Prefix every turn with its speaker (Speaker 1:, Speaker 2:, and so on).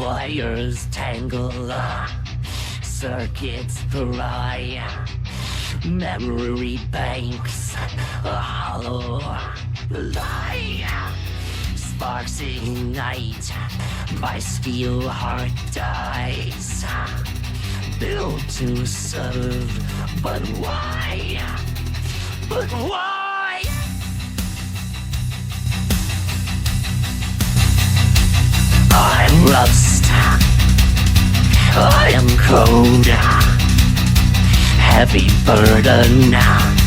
Speaker 1: Wires tangle, circuits fry, memory banks hollow lie. Sparks ignite, my steel heart dies. Built to serve, but why? But why? I'm rust, I am cold, heavy burden.